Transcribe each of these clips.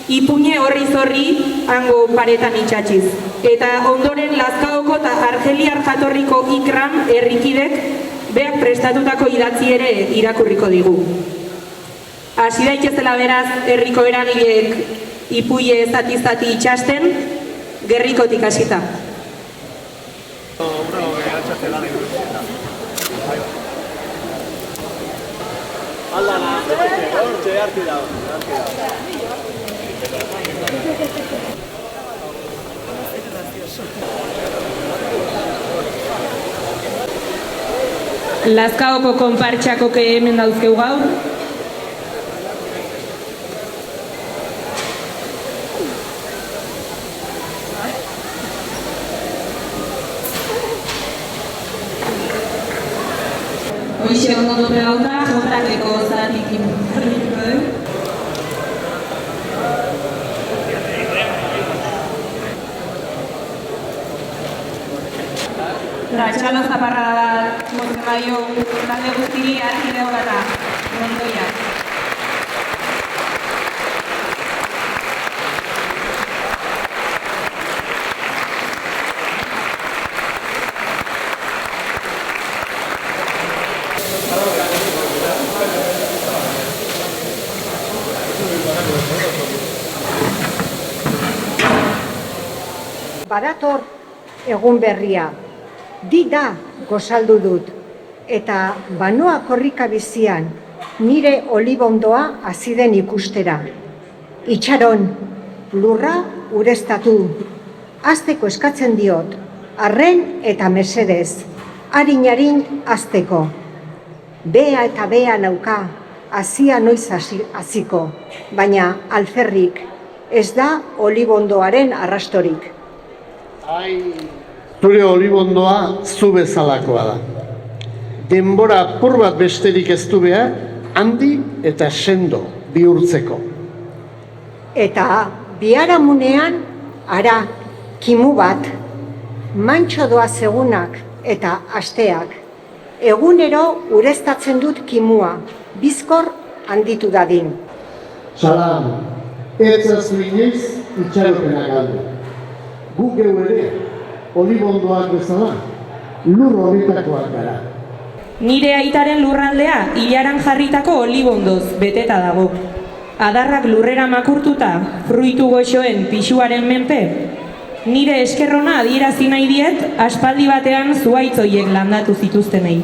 Ipuñe horri hango paretan itxatxiz. Eta ondoren Lazkaoko eta Argeliar jatorriko Ikram herrikidek beak prestatutako idatzi ere irakurriko digu. Hasi daitezela beraz herriko eragileek ipuie zati-zati itxasten, gerrikotik hasita. Lazkaoko konpartxako hemen dauzkeu gaur. Hoxe ondo dope gauta, jotakeko zatikin. Txalo zaparra bat mozgaio talde guztiri argi daugata, rondoiak. Badator egun berria. Dida gozaldu dut, eta banoa korrika bizian nire olibondoa aziden ikustera. Itxaron, lurra ureztatu, azteko eskatzen diot, arren eta mesedez, harin azteko. Bea eta bea nauka, azia noiz aziko, baina alferrik, ez da olibondoaren arrastorik. Zure olibondoa zu bezalakoa da. Denbora apur bat besterik ez du behar, handi eta sendo bihurtzeko. Eta biharamunean, ara, kimu bat, mantxo doaz egunak eta asteak. Egunero ureztatzen dut kimua, bizkor handitu dadin. Salam, etzazu inoiz itxaropena galdu. Guk geu ere, olibondoak bezala, lur horretakoak gara. Nire aitaren lurraldea ilaran jarritako olibondoz beteta dago. Adarrak lurrera makurtuta, fruitu goxoen pixuaren menpe. Nire eskerrona adierazi nahi diet, aspaldi batean zuaitzoiek landatu zituztenei.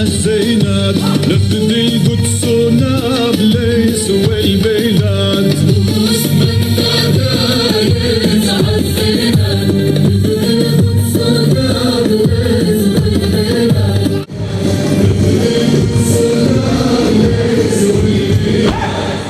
الزينات نبتدي قدسنا بليس والبينات من دايز عالزينات نبتدي قدسنا بليس والبينات نبتدي قدسنا بليس والبينات